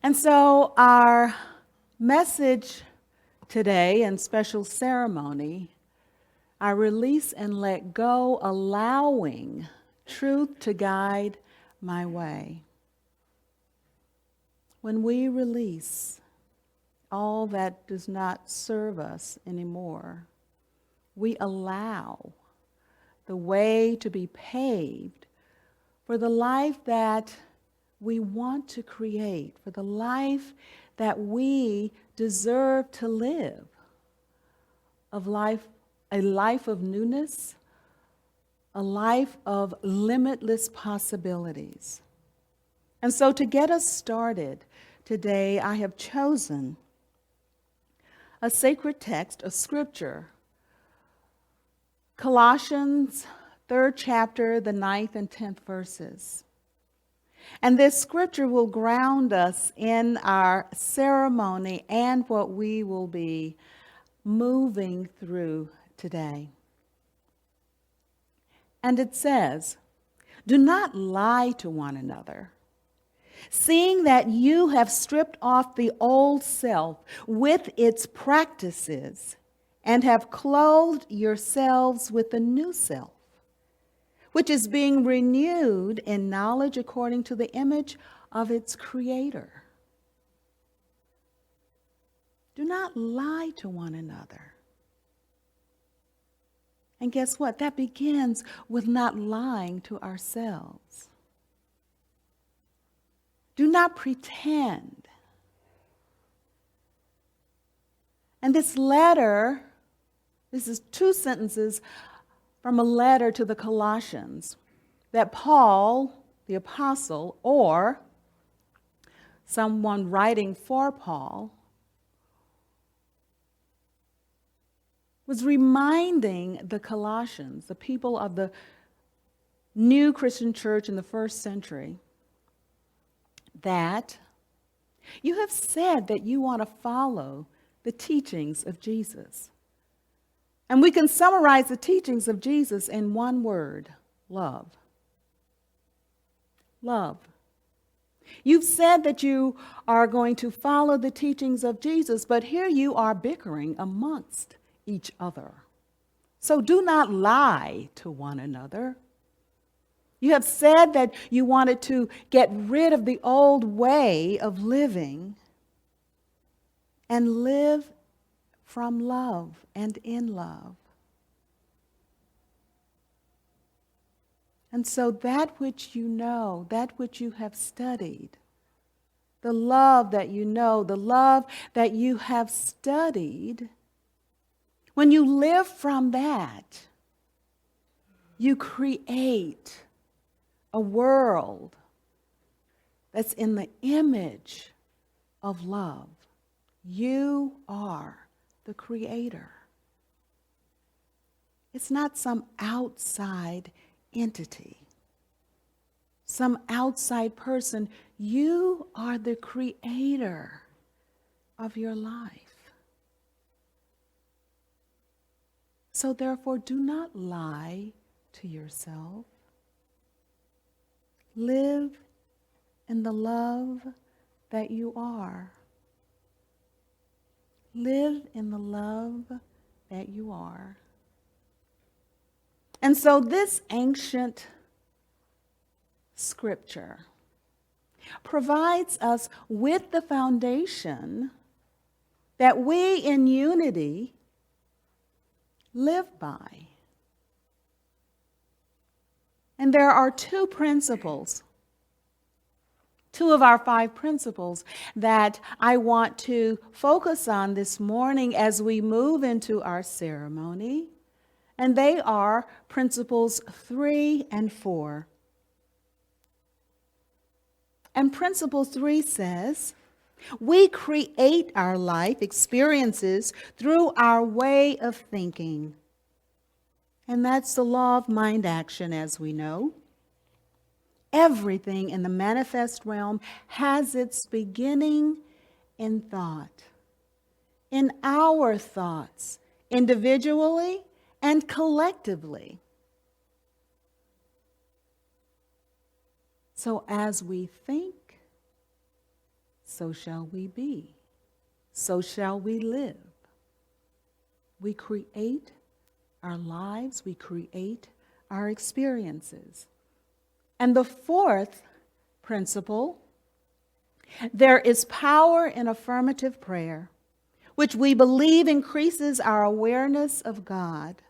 And so our message today and special ceremony, our release and let go, allowing truth to guide my way. When we release all that does not serve us anymore, we allow the way to be paved for the life that we want to create, for the life that we deserve to live, a life of newness, a life of limitless possibilities. And so to get us started today, I have chosen a sacred text, a scripture, Colossians 3rd chapter, the 9th and 10th verses. And this scripture will ground us in our ceremony and what we will be moving through today. And it says, "Do not lie to one another, seeing that you have stripped off the old self with its practices and have clothed yourselves with the new self, which is being renewed in knowledge according to the image of its creator." Do not lie to one another. And guess what? That begins with not lying to ourselves. Do not pretend. And this is 2 sentences from a letter to the Colossians that Paul, the apostle, or someone writing for Paul, was reminding the Colossians, the people of the new Christian church in the first century, that you have said that you want to follow the teachings of Jesus. And we can summarize the teachings of Jesus in one word: love. Love. You've said that you are going to follow the teachings of Jesus, but here you are bickering amongst each other. So do not lie to one another. You have said that you wanted to get rid of the old way of living and live from love and in love. And so that which you know, that which you have studied, the love that you know, the love that you have studied, when you live from that, you create a world that's in the image of love. You are the creator. It's not some outside entity, some outside person. You are the creator of your life. So therefore, do not lie to yourself. Live in the love that you are. Live in the love that you are. And so this ancient scripture provides us with the foundation that we in unity live by. And there are 2 principles, 2 of our 5 principles that I want to focus on this morning as we move into our ceremony. And they are principles 3 and 4. And principle 3 says, we create our life experiences through our way of thinking. And that's the law of mind action, as we know. Everything in the manifest realm has its beginning in thought. In our thoughts, individually and collectively. So as we think, so shall we be. So shall we live. We create our lives, we create our experiences. And the fourth principle, there is power in affirmative prayer, which we believe increases our awareness of God.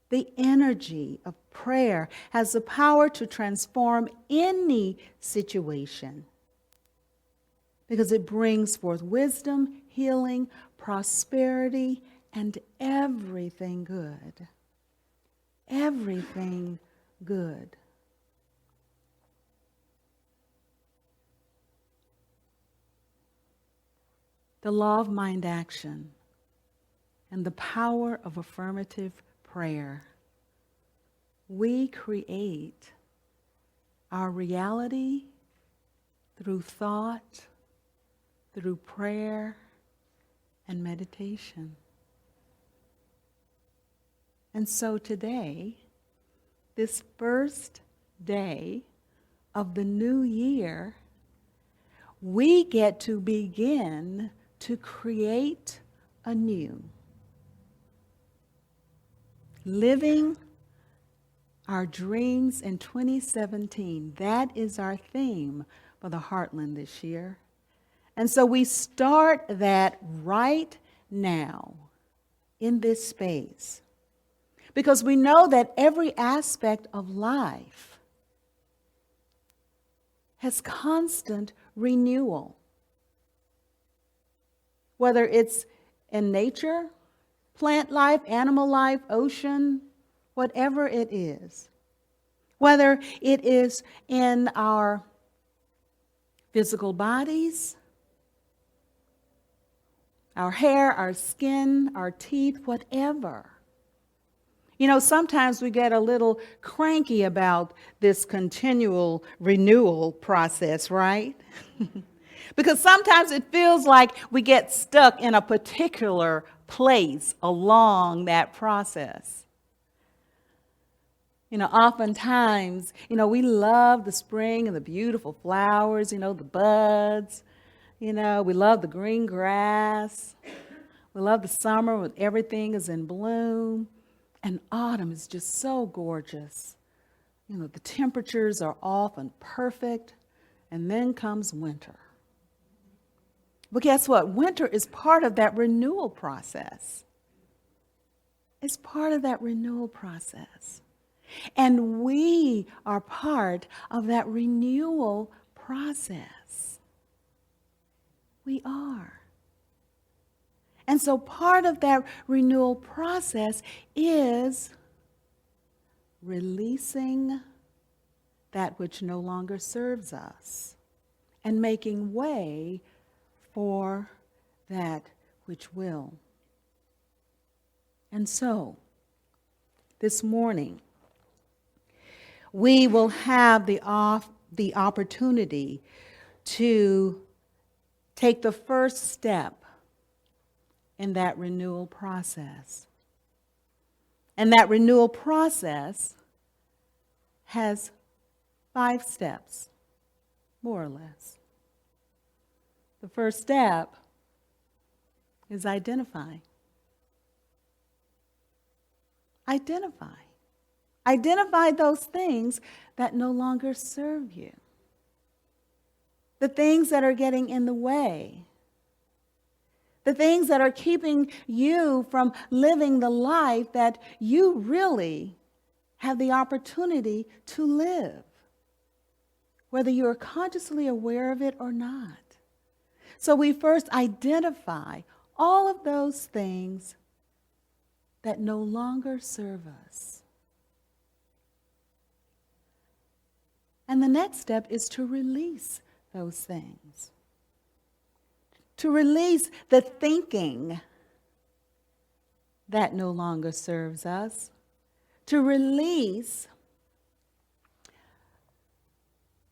The energy of prayer has the power to transform any situation because it brings forth wisdom, healing, prosperity, and everything good. Everything good. The law of mind action and the power of affirmative prayer. We create our reality through thought, through prayer, and meditation. And so today, this first day of the new year, we get to begin to create anew. Living our dreams in 2017. That is our theme for the Heartland this year. And so we start that right now in this space because we know that every aspect of life has constant renewal. Whether it's in nature, plant life, animal life, ocean, whatever it is. Whether it is in our physical bodies, our hair, our skin, our teeth, whatever. You know, sometimes we get a little cranky about this continual renewal process, right? Because sometimes it feels like we get stuck in a particular place along that process. You know, oftentimes, we love the spring and the beautiful flowers, the buds. We love the green grass. We love the summer when everything is in bloom. And autumn is just so gorgeous. The temperatures are often perfect. And then comes winter. But guess what? Winter is part of that renewal process. It's part of that renewal process. And we are part of that renewal process. We are. And so part of that renewal process is releasing that which no longer serves us and making way for that which will. And so, this morning, we will have the opportunity to take the first step in that renewal process. And that renewal process has 5 steps, more or less. The first step is identify. Identify. Identify those things that no longer serve you. The things that are getting in the way. The things that are keeping you from living the life that you really have the opportunity to live, whether you are consciously aware of it or not. So we first identify all of those things that no longer serve us. And the next step is to release those things. To release the thinking that no longer serves us. To release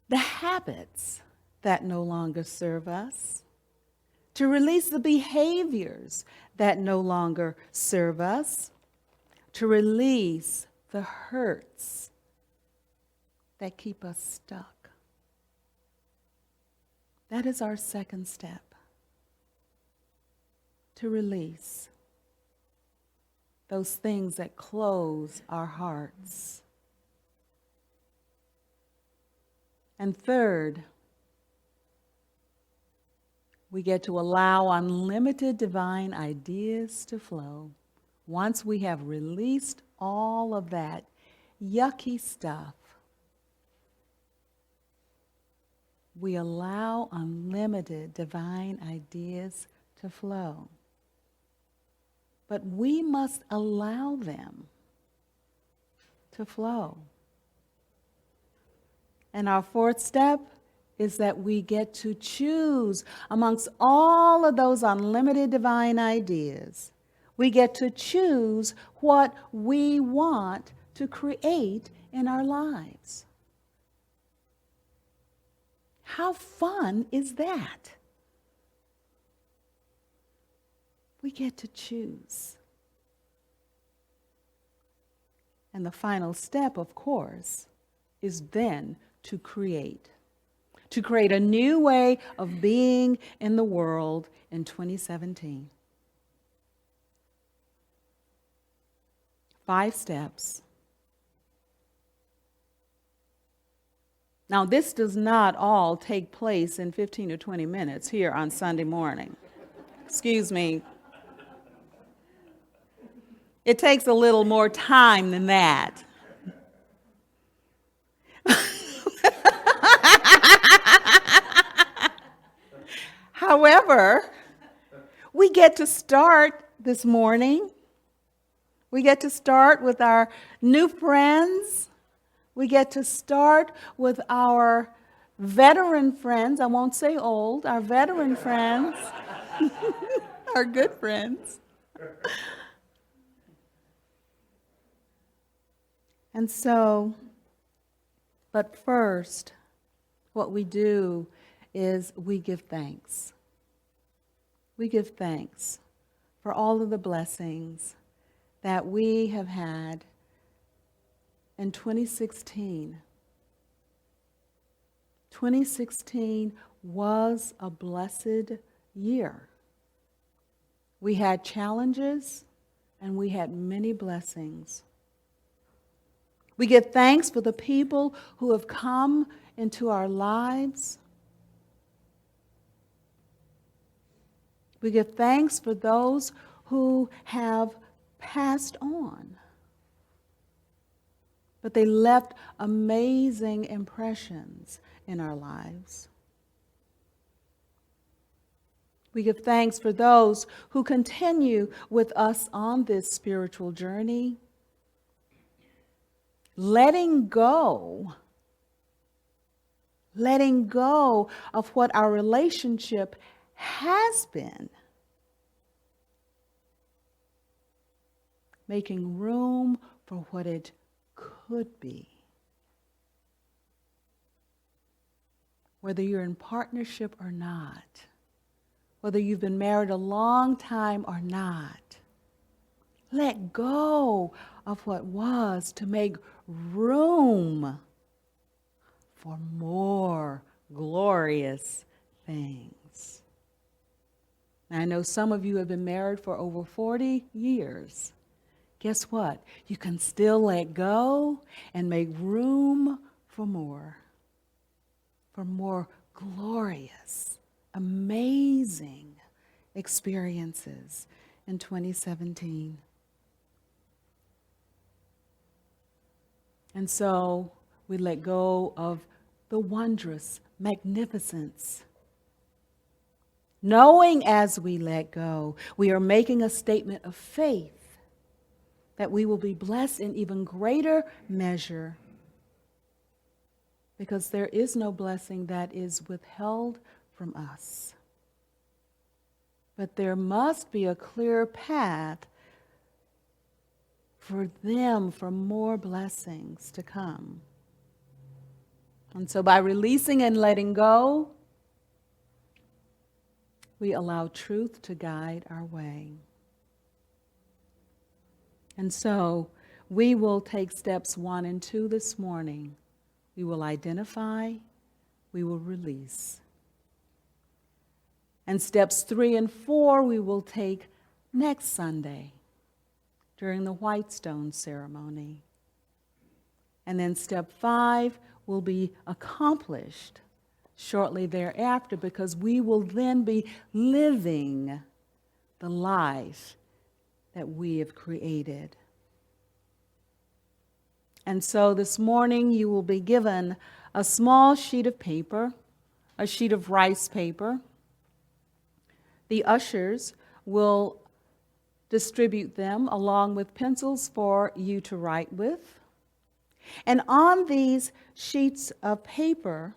the habits that no longer serve us. To release the behaviors that no longer serve us. To release the hurts that keep us stuck. That is our second step. To release those things that close our hearts. And third, we get to allow unlimited divine ideas to flow. Once we have released all of that yucky stuff, we allow unlimited divine ideas to flow. But we must allow them to flow. And our fourth step is that we get to choose amongst all of those unlimited divine ideas. We get to choose what we want to create in our lives. How fun is that? We get to choose. And the final step, of course, is then to create a new way of being in the world in 2017. 5 steps. Now, this does not all take place in 15 to 20 minutes here on Sunday morning. Excuse me. It takes a little more time than that. However, we get to start this morning. We get to start with our new friends. We get to start with our veteran friends. I won't say old, our veteran friends, our good friends. And so, but first, what we do is we give thanks. We give thanks for all of the blessings that we have had in 2016. 2016 was a blessed year. We had challenges and we had many blessings. We give thanks for the people who have come into our lives. We give thanks for those who have passed on. But they left amazing impressions in our lives. We give thanks for those who continue with us on this spiritual journey, letting go of what our relationship has been, making room for what it could be. Whether you're in partnership or not, whether you've been married a long time or not, let go of what was to make room for more glorious things. Now, I know some of you have been married for over 40 years. Guess what? You can still let go and make room for more glorious, amazing experiences in 2017. And so we let go of the wondrous magnificence. Knowing as we let go, we are making a statement of faith that we will be blessed in even greater measure, because there is no blessing that is withheld from us. But there must be a clear path for more blessings to come. And so by releasing and letting go, we allow truth to guide our way. And so we will take steps 1 and 2 this morning. We will identify, we will release. And steps 3 and 4 we will take next Sunday during the White Stone ceremony. And then step 5 will be accomplished shortly thereafter, because we will then be living the life that we have created. And so this morning you will be given a small sheet of paper, a sheet of rice paper. The ushers will distribute them along with pencils for you to write with. And on these sheets of paper,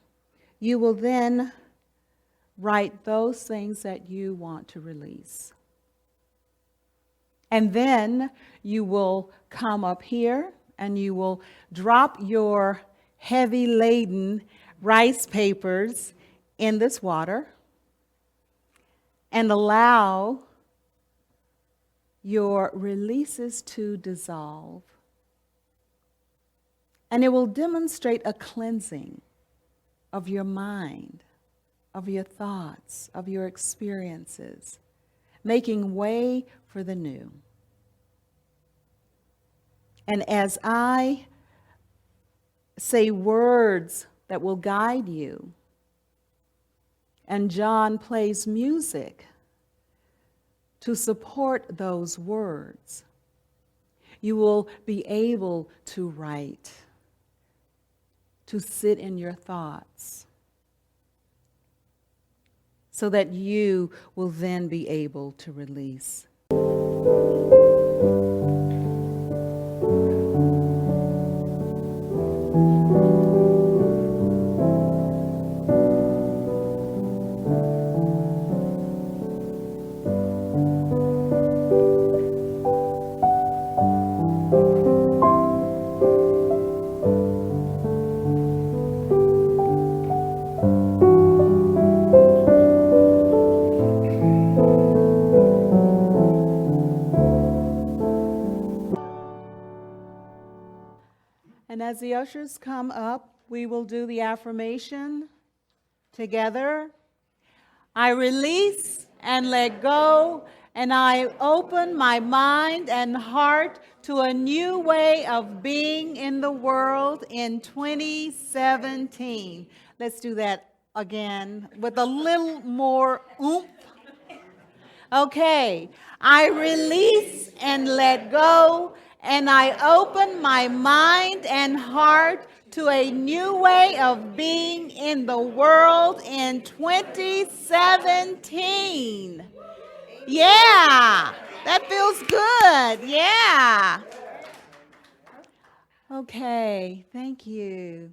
you will then write those things that you want to release. And then you will come up here and you will drop your heavy laden rice papers in this water and allow your releases to dissolve. And it will demonstrate a cleansing of your mind, of your thoughts, of your experiences, making way for the new. And as I say words that will guide you, and John plays music to support those words, you will be able to write, to sit in your thoughts, so that you will then be able to release. And as the ushers come up, we will do the affirmation together. I release and let go, and I open my mind and heart to a new way of being in the world in 2017. Let's do that again with a little more oomph. Okay, I release and let go, and I open my mind and heart to a new way of being in the world in 2017. Yeah, that feels good. Yeah. Okay, thank you.